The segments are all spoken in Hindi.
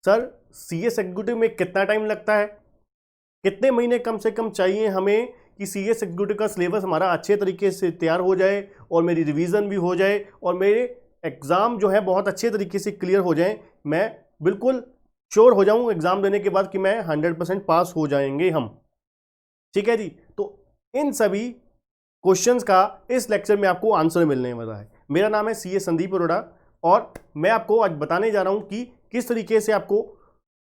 सर CS एग्जीक्यूटिव में कितना टाइम लगता है, कितने महीने कम से कम चाहिए हमें कि CS एग्जीक्यूटिव का सिलेबस हमारा अच्छे तरीके से तैयार हो जाए और मेरी रिवीजन भी हो जाए और मेरे एग्ज़ाम जो है बहुत अच्छे तरीके से क्लियर हो जाए, मैं बिल्कुल श्योर हो जाऊं एग्ज़ाम देने के बाद कि मैं 100% पास हो जाएंगे हम। ठीक है जी, तो इन सभी क्वेश्चंस का इस लेक्चर में आपको आंसर मिलने वाला है। मेरा नाम है CA संदीप अरोड़ा और मैं आपको आज बताने जा रहा हूं कि किस तरीके से आपको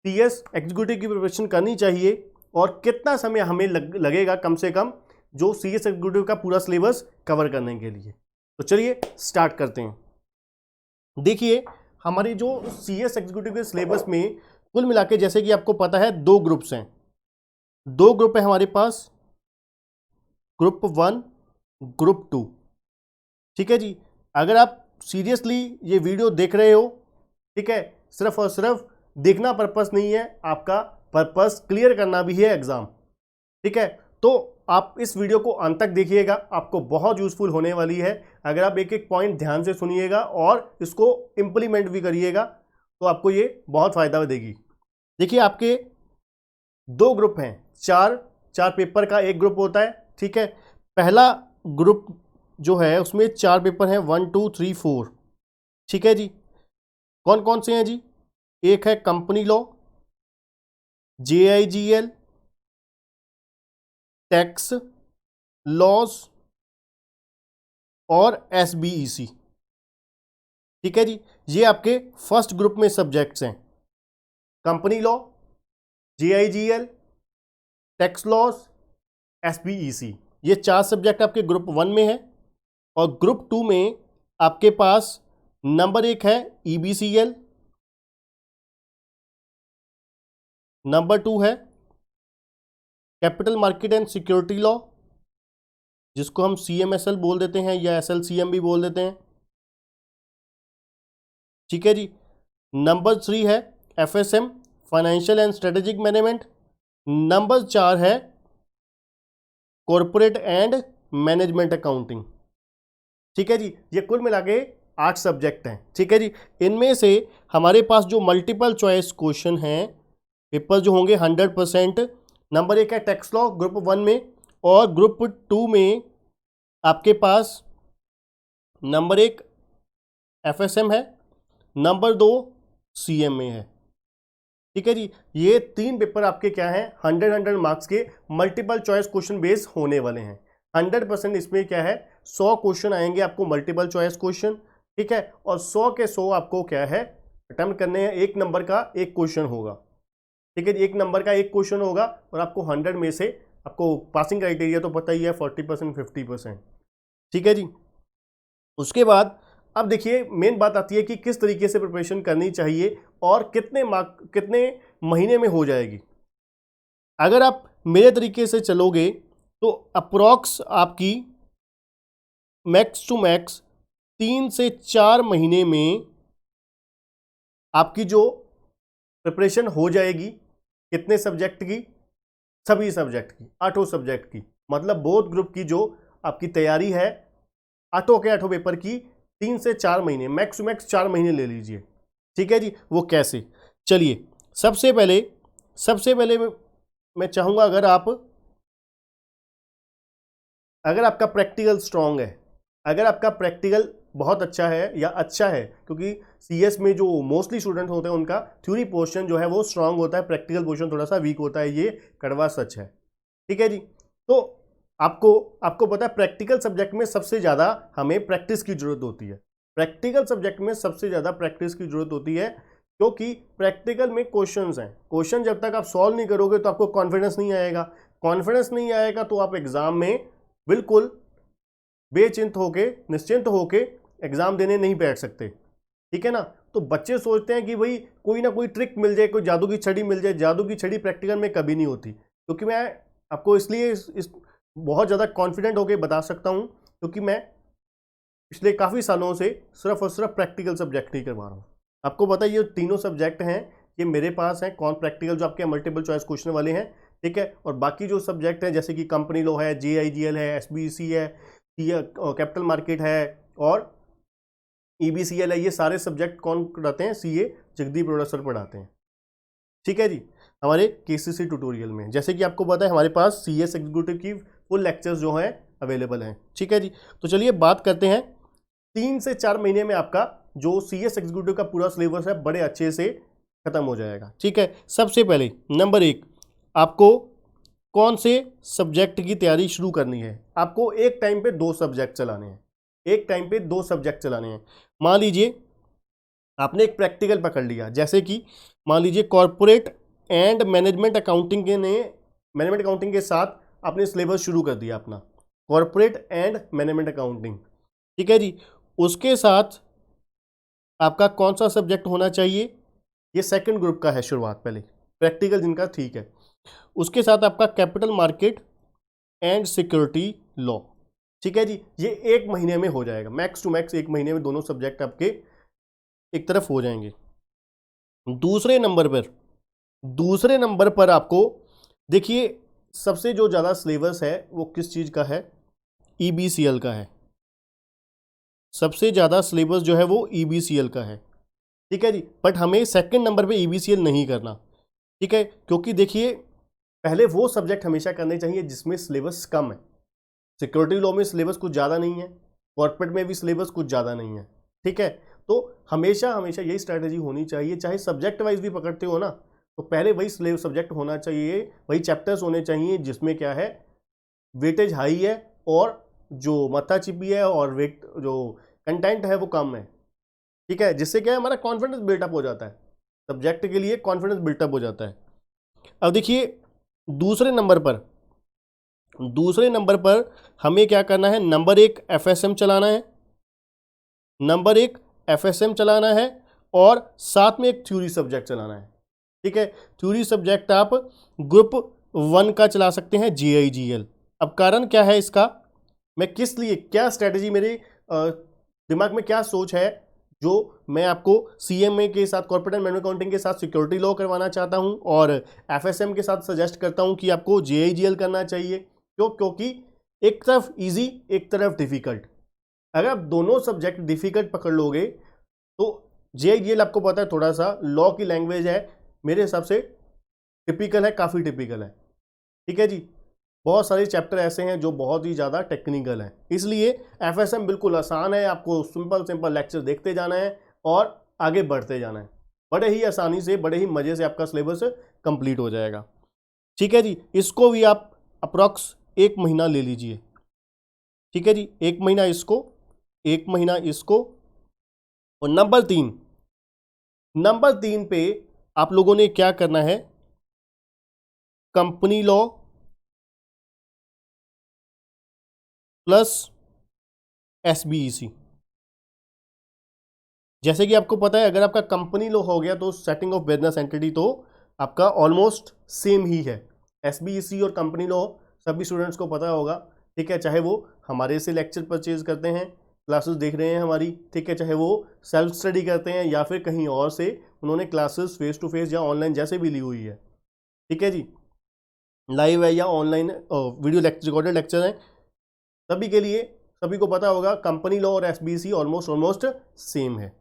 CS एग्जीक्यूटिव की प्रिपरेशन करनी चाहिए और कितना समय हमें लगेगा कम से कम जो CS एग्जीक्यूटिव का पूरा सिलेबस कवर करने के लिए। तो चलिए स्टार्ट करते हैं। देखिए हमारी जो CS एग्जीक्यूटिव के सिलेबस में कुल मिला के, जैसे कि आपको पता है, 2 ग्रुप्स हैं, 2 ग्रुप है हमारे पास, ग्रुप 1, ग्रुप 2। ठीक है जी, अगर आप सीरियसली ये वीडियो देख रहे हो, ठीक है, सिर्फ और सिर्फ देखना पर्पस नहीं है, आपका पर्पस क्लियर करना भी है एग्जाम। ठीक है, तो आप इस वीडियो को अंत तक देखिएगा, आपको बहुत यूजफुल होने वाली है। अगर आप एक एक पॉइंट ध्यान से सुनिएगा और इसको इंप्लीमेंट भी करिएगा तो आपको ये बहुत फायदा देगी। देखिए आपके 2 ग्रुप हैं, 4 पेपर का एक ग्रुप होता है। ठीक है, पहला ग्रुप जो है उसमें 4 पेपर हैं, 1 2 3 4। ठीक है जी, कौन कौन से हैं जी? एक है company law, JIGL, tax laws और SBEC। ठीक है जी, ये आपके फर्स्ट ग्रुप में सब्जेक्ट्स हैं, company law, JIGL, tax laws, SBEC। ये 4 सब्जेक्ट आपके ग्रुप 1 में है और ग्रुप 2 में आपके पास नंबर 1 है EBCL, नंबर 2 है capital market and security law, जिसको हम CMSL बोल देते हैं या SLCM भी बोल देते हैं। ठीक है जी, नंबर 3 है FSM, financial and strategic management. Number 4 है कॉरपोरेट एंड मैनेजमेंट अकाउंटिंग। ठीक है जी, ये कुल मिला के 8 सब्जेक्ट हैं। ठीक है जी, इनमें से हमारे पास जो मल्टीपल चॉइस क्वेश्चन हैं, पेपर जो होंगे 100%, नंबर 1 है टैक्स लॉ ग्रुप 1 में और ग्रुप 2 में आपके पास नंबर 1 FSM है, नंबर 2 CMA है। ठीक है जी, ये 3 पेपर आपके क्या हैं, 100 मार्क्स के मल्टीपल चॉइस क्वेश्चन बेस होने वाले हैं। 100% इसमें क्या है, 100 क्वेश्चन आएंगे आपको मल्टीपल चॉइस क्वेश्चन। ठीक है, और 100 के 100 आपको क्या है अटेम्प्ट करने हैं, 1 नंबर का 1 क्वेश्चन होगा। ठीक है जी, 1 नंबर का 1 क्वेश्चन होगा और आपको 100 में से आपको पासिंग क्राइटेरिया तो पता ही है, 40% 50%। ठीक है जी, उसके बाद अब देखिए मेन बात आती है कि किस तरीके से प्रिपरेशन करनी चाहिए और कितने महीने में हो जाएगी। अगर आप मेरे तरीके से चलोगे तो अप्रोक्स आपकी मैक्स टू मैक्स 3 से 4 महीने में आपकी जो प्रिपरेशन हो जाएगी। कितने सब्जेक्ट की? सभी सब्जेक्ट की, 8 सब्जेक्ट की, मतलब बोथ ग्रुप की जो आपकी तैयारी है 8 के 8 पेपर की 3 से 4 महीने, मैक्स टू मैक्स 4 महीने ले लीजिए। ठीक है जी, वो कैसे? चलिए सबसे पहले मैं चाहूँगा अगर आपका प्रैक्टिकल स्ट्रांग है, अगर आपका प्रैक्टिकल बहुत अच्छा है या अच्छा है, क्योंकि CS में जो मोस्टली स्टूडेंट होते हैं उनका थ्योरी पोर्शन जो है वो स्ट्रांग होता है, प्रैक्टिकल पोर्शन थोड़ा सा वीक होता है, ये कड़वा सच है। ठीक है जी, तो आपको पता है प्रैक्टिकल सब्जेक्ट में सबसे ज़्यादा हमें प्रैक्टिस की जरूरत होती है। प्रैक्टिकल सब्जेक्ट में सबसे ज़्यादा प्रैक्टिस की जरूरत होती है, क्योंकि प्रैक्टिकल में क्वेश्चंस हैं, क्वेश्चन जब तक आप सॉल्व नहीं करोगे तो आपको कॉन्फिडेंस नहीं आएगा, कॉन्फिडेंस नहीं आएगा तो आप एग्जाम में बिल्कुल निश्चिंत होके एग्जाम देने नहीं बैठ सकते। ठीक है ना, तो बच्चे सोचते हैं कि भाई कोई ना कोई ट्रिक मिल जाए, कोई जादू की छड़ी मिल जाए। जादू की छड़ी प्रैक्टिकल में कभी नहीं होती, क्योंकि मैं आपको इसलिए इस बहुत ज़्यादा कॉन्फिडेंट होकर बता सकता हूँ, क्योंकि मैं पिछले काफ़ी सालों से सिर्फ और सिर्फ प्रैक्टिकल सब्जेक्ट ही करवा रहा हूँ। आपको पता है ये तीनों सब्जेक्ट हैं, ये मेरे पास हैं, कौन प्रैक्टिकल जो आपके मल्टीपल चॉइस क्वेश्चन वाले हैं। ठीक है, और बाकी जो सब्जेक्ट हैं जैसे कि कंपनी लॉ है, JIGL है, SBEC है, कैपिटल मार्केट है और EBCL है, ये सारे सब्जेक्ट कौन पढ़ाते हैं? CA जगदीप अरोड़ा सर पढ़ाते हैं। ठीक है जी, हमारे केसीसी ट्यूटोरियल में। जैसे कि आपको पता है हमारे पास सीएस एग्जीक्यूटिव की फुल लेक्चर्स जो हैं अवेलेबल हैं। ठीक है जी, तो चलिए बात करते हैं 3 से 4 महीने में आपका जो सीएस एग्जीक्यूटिव का पूरा सिलेबस है बड़े अच्छे से खत्म हो जाएगा। ठीक है, सबसे पहले नंबर 1, आपको कौन से सब्जेक्ट की तैयारी शुरू करनी है। आपको एक टाइम पे 2 सब्जेक्ट चलाने हैं, एक टाइम पे 2 सब्जेक्ट चलाने हैं। मान लीजिए आपने एक प्रैक्टिकल पकड़ लिया, जैसे कि मान लीजिए कॉर्पोरेट एंड मैनेजमेंट अकाउंटिंग के साथ आपने सिलेबस शुरू कर दिया अपना, कॉर्पोरेट एंड मैनेजमेंट अकाउंटिंग। ठीक है जी, उसके साथ आपका कौन सा सब्जेक्ट होना चाहिए, ये सेकंड ग्रुप का है शुरुआत, पहले प्रैक्टिकल जिनका, ठीक है। उसके साथ आपका capital market and security law. ठीक है जी, ये 1 महीने में हो जाएगा, मैक्स टू मैक्स 1 महीने में दोनों सब्जेक्ट आपके एक तरफ हो जाएंगे। दूसरे नंबर पर आपको देखिए सबसे जो ज़्यादा सिलेबस है वो किस चीज़ का है, EBCL का है। सबसे ज़्यादा सिलेबस जो है वो EBCL का है। ठीक है जी, बट हमें सेकंड नंबर पे EBCL नहीं करना। ठीक है, क्योंकि देखिए पहले वो सब्जेक्ट हमेशा करने चाहिए जिसमें सिलेबस कम है। सिक्योरिटी लॉ में सिलेबस कुछ ज़्यादा नहीं है, कॉर्पोरेट में भी सिलेबस कुछ ज़्यादा नहीं है। ठीक है, तो हमेशा यही स्ट्रैटेजी होनी चाहिए, चाहे सब्जेक्ट वाइज भी पकड़ते हो ना, तो पहले वही सब्जेक्ट होना चाहिए, वही चैप्टर्स होने चाहिए जिसमें क्या है, वेटेज हाई है और जो मात्रा चिपी है और वेट जो कंटेंट है वो कम है। ठीक है, जिससे क्या है हमारा कॉन्फिडेंस बिल्टअप हो जाता है, सब्जेक्ट के लिए कॉन्फिडेंस बिल्टअप हो जाता है। अब देखिए दूसरे नंबर पर हमें क्या करना है, नंबर 1 FSM चलाना है और साथ में एक थ्योरी सब्जेक्ट चलाना है। ठीक है, थ्योरी सब्जेक्ट आप ग्रुप 1 का चला सकते हैं, JIGL। अब कारण क्या है इसका, मैं किस लिए, क्या स्ट्रेटेजी मेरे दिमाग में क्या सोच है जो मैं आपको CMA के साथ, कॉर्पोरेट एंड मैनेजमेंट अकाउंटिंग के साथ सिक्योरिटी लॉ करवाना चाहता हूं और FSM के साथ सजेस्ट करता हूं कि आपको JIGL करना चाहिए। क्यों, क्योंकि एक तरफ इजी एक तरफ डिफिकल्ट। अगर आप दोनों सब्जेक्ट डिफिकल्ट पकड़ लोगे तो JIGL आपको पता है थोड़ा सा लॉ की लैंग्वेज है, मेरे हिसाब से टिपिकल है, काफ़ी टिपिकल है। ठीक है जी, बहुत सारे चैप्टर ऐसे हैं जो बहुत ही ज़्यादा टेक्निकल हैं, इसलिए FSM बिल्कुल आसान है, आपको सिंपल लेक्चर देखते जाना है और आगे बढ़ते जाना है, बड़े ही आसानी से, बड़े ही मज़े से आपका सिलेबस कंप्लीट हो जाएगा। ठीक है जी, इसको भी आप अप्रॉक्स 1 महीना ले लीजिए। ठीक है जी, 1 महीना इसको और नंबर 3 पे आप लोगों ने क्या करना है, कंपनी लॉ प्लस SBEC। जैसे कि आपको पता है अगर आपका कंपनी लॉ हो गया तो सेटिंग ऑफ बिजनेस एंटिटी तो आपका ऑलमोस्ट सेम ही है। SBEC और कंपनी लॉ सभी स्टूडेंट्स को पता होगा। ठीक है, चाहे वो हमारे से लेक्चर परचेज करते हैं, क्लासेस देख रहे हैं हमारी, ठीक है, चाहे वो सेल्फ स्टडी करते हैं या फिर कहीं और से उन्होंने क्लासेस फेस टू फेस या ऑनलाइन जैसे भी ली हुई है। ठीक है जी, लाइव है या online video lecture, recorded lecture है, सभी के लिए, सभी को पता होगा कंपनी लॉ और SBEC ऑलमोस्ट सेम है।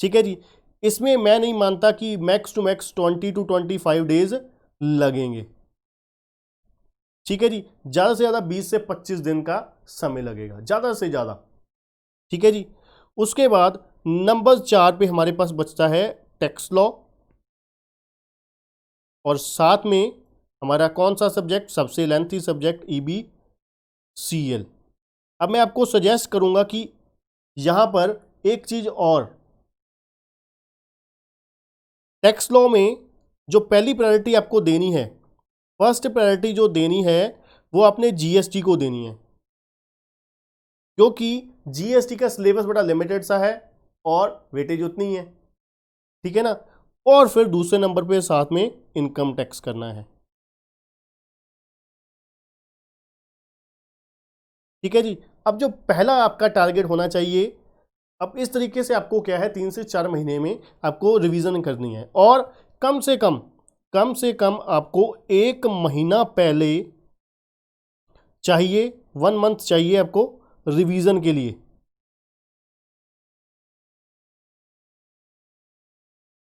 ठीक है जी, इसमें मैं नहीं मानता कि max to max 20 to 25 days लगेंगे। ठीक है जी, ज़्यादा से ज़्यादा 20 से 25 दिन का समय लगेगा, ज़्यादा से ज़्यादा। ठीक है जी, उसके बाद नंबर 4 पे हमारे पास बचता है टैक्स लॉ और साथ में हमारा कौन सा सब्जेक्ट, सबसे लेंथी सब्जेक्ट EBCL। अब मैं आपको सजेस्ट करूंगा कि यहां पर एक चीज और, टैक्स लॉ में जो पहली प्रायोरिटी आपको देनी है, फर्स्ट प्रायोरिटी जो देनी है वो आपने GST को देनी है, क्योंकि GST का सिलेबस बड़ा लिमिटेड सा है और वेटेज उतनी है। ठीक है ना, और फिर दूसरे नंबर पे साथ में इनकम टैक्स करना है। ठीक है जी, अब जो पहला आपका टारगेट होना चाहिए, अब इस तरीके से आपको क्या है 3 से 4 महीने में आपको रिवीजन करनी है और कम से कम आपको 1 महीना पहले चाहिए, 1 मंथ चाहिए आपको रिवीजन के लिए।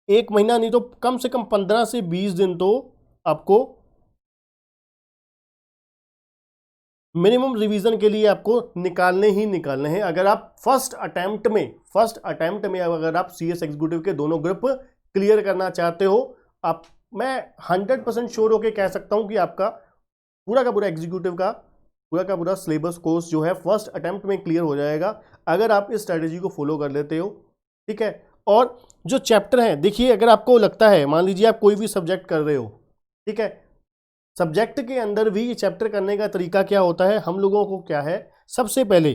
1 महीना नहीं तो कम से कम 15 से 20 दिन तो आपको मिनिमम रिवीजन के लिए आपको निकालने ही निकालने हैं। अगर आप फर्स्ट अटेम्प्ट में अगर आप CS एग्जीक्यूटिव के दोनों ग्रुप क्लियर करना चाहते हो, आप, मैं 100% श्योर होके कह सकता हूं कि आपका पूरा का पूरा एग्जीक्यूटिव का पूरा सिलेबस कोर्स जो है फर्स्ट अटेम्प्ट में क्लियर हो जाएगा, अगर आप इस स्ट्रेटेजी को फॉलो कर लेते हो। ठीक है, और जो चैप्टर है, देखिए अगर आपको लगता है, मान लीजिए आप कोई भी सब्जेक्ट कर रहे हो, ठीक है, सब्जेक्ट के अंदर भी ये चैप्टर करने का तरीका क्या होता है, हम लोगों को क्या है, सबसे पहले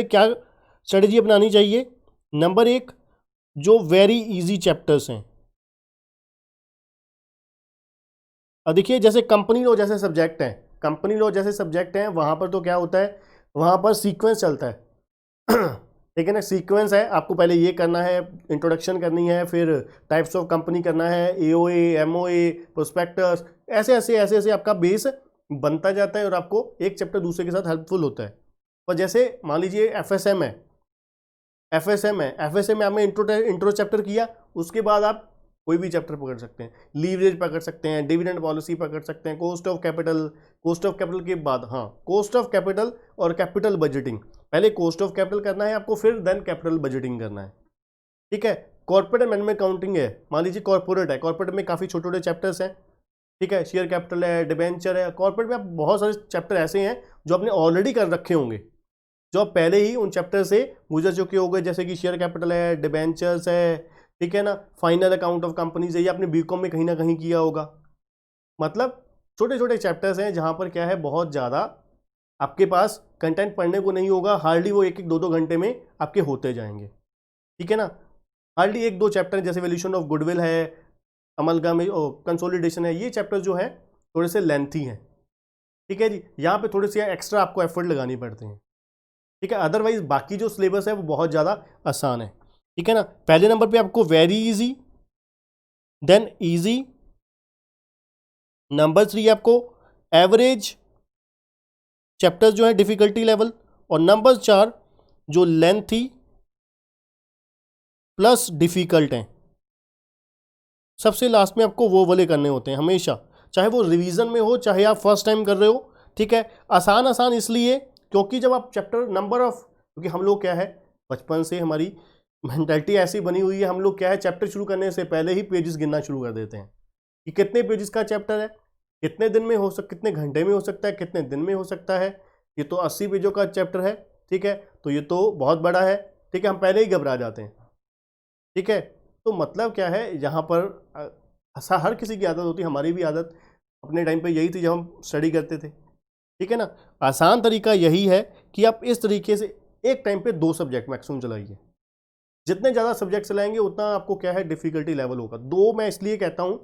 क्या स्ट्रेटेजी अपनानी चाहिए। नंबर 1, जो वेरी इजी चैप्टर्स हैं, और देखिए जैसे कंपनी लॉ जैसे सब्जेक्ट हैं, वहां पर तो क्या होता है, वहां पर सीक्वेंस चलता है ठीक है ना, सीक्वेंस है, आपको पहले ये करना है, इंट्रोडक्शन करनी है, फिर टाइप्स ऑफ कंपनी करना है, AOA, MOA, प्रोस्पेक्टस, ऐसे आपका बेस बनता जाता है और आपको एक चैप्टर दूसरे के साथ हेल्पफुल होता है। और जैसे मान लीजिए FSM है, आपने इंट्रो चैप्टर किया, उसके बाद आप कोई भी चैप्टर पकड़ सकते हैं, लीवरेज पकड़ सकते हैं, डिविडेंड पॉलिसी पकड़ सकते हैं, कॉस्ट ऑफ कैपिटल के बाद, हाँ, कॉस्ट ऑफ कैपिटल और कैपिटल बजटिंग, पहले कॉस्ट ऑफ कैपिटल करना है आपको, फिर देन कैपिटल बजटिंग करना है। ठीक है, कॉर्पोरेट मैनेजमेंट अकाउंटिंग है, मान लीजिए कॉर्पोरेट में काफ़ी छोटे छोटे चैप्टर्स हैं। ठीक है, शेयर कैपिटल है, डिबेंचर है, कॉर्पोरेट में आप बहुत सारे चैप्टर ऐसे हैं जो आपने ऑलरेडी कर रखे होंगे, जो आप पहले ही उन चैप्टर से गुजर चुके होंगे, जैसे कि शेयर कैपिटल है, डिबेंचर्स है, ठीक है ना, फाइनल अकाउंट ऑफ कंपनीज है, ये आपने बीकॉम में कहीं ना कहीं किया होगा। मतलब छोटे छोटे चैप्टर्स हैं जहां पर क्या है, बहुत ज़्यादा आपके पास कंटेंट पढ़ने को नहीं होगा, हार्डली वो 1-1, 2-2 घंटे में आपके होते जाएंगे। ठीक है ना, हार्डली 1-2 चैप्टर जैसे वैल्यूएशन ऑफ गुडविल है, अमलगामी कंसोलिडेशन है, ये चैप्टर जो है थोड़े से लेंथी हैं। ठीक है जी, यहाँ पे थोड़े से एक्स्ट्रा आपको एफर्ट लगानी पड़ते हैं। ठीक है, अदरवाइज बाकी जो सिलेबस है वो बहुत ज़्यादा आसान है। ठीक है ना, पहले नंबर पे आपको very easy, then easy, number 3 आपको एवरेज चैप्टर्स जो है डिफिकल्टी लेवल, और नंबर 4 जो लेंथी प्लस डिफिकल्ट हैं। सबसे लास्ट में आपको वो वाले करने होते हैं हमेशा, चाहे वो रिवीजन में हो, चाहे आप फर्स्ट टाइम कर रहे हो। ठीक है, आसान इसलिए क्योंकि जब आप चैप्टर क्योंकि हम लोग क्या है, बचपन से हमारी मेंटालिटी ऐसी बनी हुई है, हम लोग क्या है, चैप्टर शुरू करने से पहले ही पेजेस गिनना शुरू कर देते हैं कि कितने पेजेस का चैप्टर है, कितने दिन में कितने घंटे में हो सकता है, कितने दिन में हो सकता है, ये तो 80 पेजों का चैप्टर है। ठीक है, तो ये तो बहुत बड़ा है। ठीक है, हम पहले ही घबरा जाते हैं। ठीक है, तो मतलब क्या है, यहाँ पर हर किसी की आदत होती है, हमारी भी आदत अपने टाइम पे यही थी जब हम स्टडी करते थे। ठीक है ना, आसान तरीका यही है कि आप इस तरीके से एक टाइम पे 2 सब्जेक्ट मैक्सिमम चलाइए। जितने ज़्यादा सब्जेक्ट चलाएंगे उतना आपको क्या है, डिफिकल्टी लेवल होगा। 2 मैं इसलिए कहता हूँ,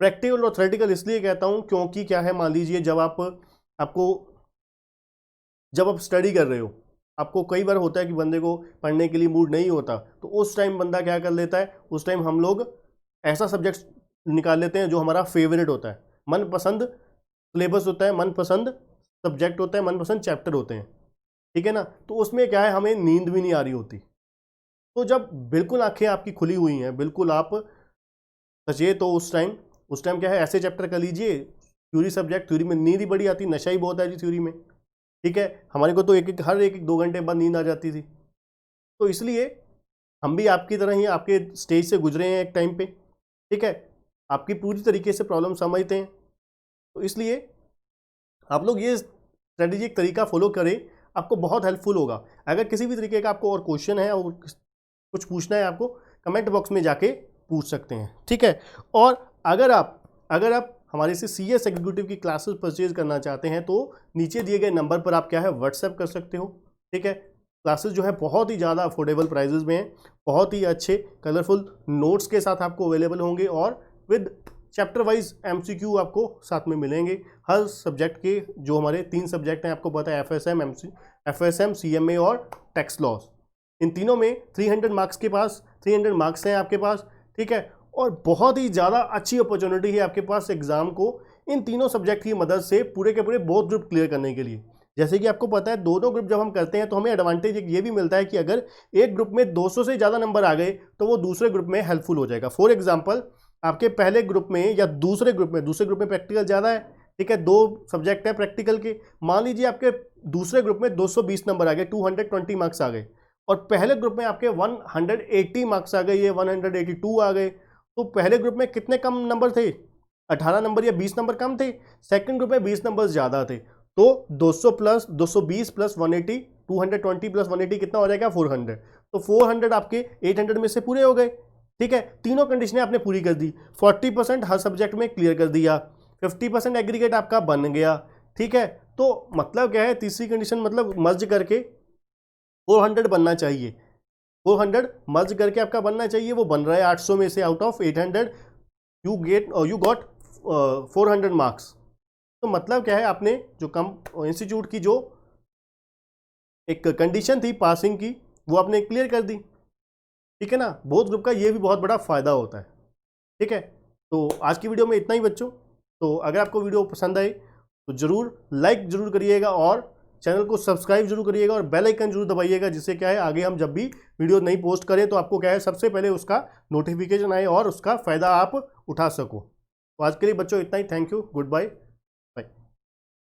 प्रैक्टिकल और थ्योरेटिकल इसलिए कहता हूँ क्योंकि क्या है, मान लीजिए जब आप स्टडी कर रहे हो, आपको कई बार होता है कि बंदे को पढ़ने के लिए मूड नहीं होता, तो उस टाइम बंदा क्या कर लेता है, उस टाइम हम लोग ऐसा सब्जेक्ट निकाल लेते हैं जो हमारा फेवरेट होता है, मनपसंद सिलेबस होता है, मनपसंद सब्जेक्ट होता है, मनपसंद चैप्टर होते हैं। ठीक है ना, तो उसमें क्या है, हमें नींद भी नहीं आ रही होती। तो जब बिल्कुल आंखें आपकी खुली हुई हैं, बिल्कुल आप सचेत हो, उस टाइम क्या है, ऐसे चैप्टर कर लीजिए, थ्योरी में नींद ही बड़ी आती, नशा ही बहुत है जी थ्योरी में। ठीक है, हमारे को तो हर एक 2 घंटे बाद नींद आ जाती थी। तो इसलिए हम भी आपकी तरह ही आपके स्टेज से गुजरे हैं एक टाइम पे। ठीक है, आपकी पूरी तरीके से प्रॉब्लम समझते हैं, तो इसलिए आप लोग ये स्ट्रेटेजिक तरीका फॉलो करें, आपको बहुत हेल्पफुल होगा। अगर किसी भी तरीके का आपको और क्वेश्चन है और कुछ पूछना है, आपको कमेंट बॉक्स में जाके पूछ सकते हैं। ठीक है, और अगर आप हमारे से CS एग्जीक्यूटिव की क्लासेस परचेज करना चाहते हैं तो नीचे दिए गए नंबर पर आप क्या है, व्हाट्सएप कर सकते हो। ठीक है, क्लासेस जो है बहुत ही ज़्यादा अफोर्डेबल प्राइजेस में हैं, बहुत ही अच्छे कलरफुल नोट्स के साथ आपको अवेलेबल होंगे, और विद चैप्टर वाइज MCQ आपको साथ में मिलेंगे। हर सब्जेक्ट के जो हमारे 3 सब्जेक्ट हैं, आपको पता है, FSM, CMA और टैक्स लॉस, इन तीनों में 300 मार्क्स हैं आपके पास। ठीक है, और बहुत ही ज़्यादा अच्छी अपॉर्चुनिटी है आपके पास एग्जाम को इन तीनों सब्जेक्ट की मदद से पूरे के पूरे बोथ ग्रुप क्लियर करने के लिए। जैसे कि आपको पता है दोनों ग्रुप जब हम करते हैं तो हमें एडवांटेज ये भी मिलता है कि अगर एक ग्रुप में 200 से ज़्यादा नंबर आ गए तो वो दूसरे ग्रुप में हेल्पफुल हो जाएगा। फॉर एग्जांपल आपके पहले ग्रुप में या दूसरे ग्रुप में प्रैक्टिकल ज़्यादा है, ठीक है, 2 सब्जेक्ट है प्रैक्टिकल के, मान लीजिए आपके दूसरे ग्रुप में 220 नंबर आ गए, 220 मार्क्स आ गए, और पहले ग्रुप में आपके 180 मार्क्स आ गए, ये 182 आ गए, तो पहले ग्रुप में कितने कम नंबर थे, 18 नंबर या 20 नंबर कम थे, सेकंड ग्रुप में 20 नंबर ज़्यादा थे, तो 200 प्लस 220 प्लस 180, 220 प्लस 180 कितना हो जाएगा 400, तो 400 आपके 800 में से पूरे हो गए। ठीक है, तीनों कंडीशनें आपने पूरी कर दी, 40% हर सब्जेक्ट में क्लियर कर दिया, 50% एग्रीगेट आपका बन गया। ठीक है, तो मतलब क्या है, तीसरी कंडीशन मतलब मर्ज करके 400 बनना चाहिए, 400 मर्ज करके आपका बनना चाहिए, वो बन रहा है 800 में से out of 800 you got 400 marks. तो मतलब क्या है, आपने जो कम इंस्टीट्यूट की जो एक कंडीशन थी पासिंग की वो आपने क्लियर कर दी। ठीक है ना, बोथ ग्रुप का ये भी बहुत बड़ा फायदा होता है। ठीक है, तो आज की वीडियो में इतना ही बच्चों। तो अगर आपको वीडियो पसंद आए तो जरूर लाइक जरूर करिएगा और चैनल को सब्सक्राइब जरूर करिएगा और बेल आइकन जरूर दबाइएगा, जिससे क्या है आगे हम जब भी वीडियो नहीं पोस्ट करें तो आपको क्या है सबसे पहले उसका नोटिफिकेशन आए और उसका फ़ायदा आप उठा सको। तो आज के लिए बच्चों इतना ही, थैंक यू, गुड बाय।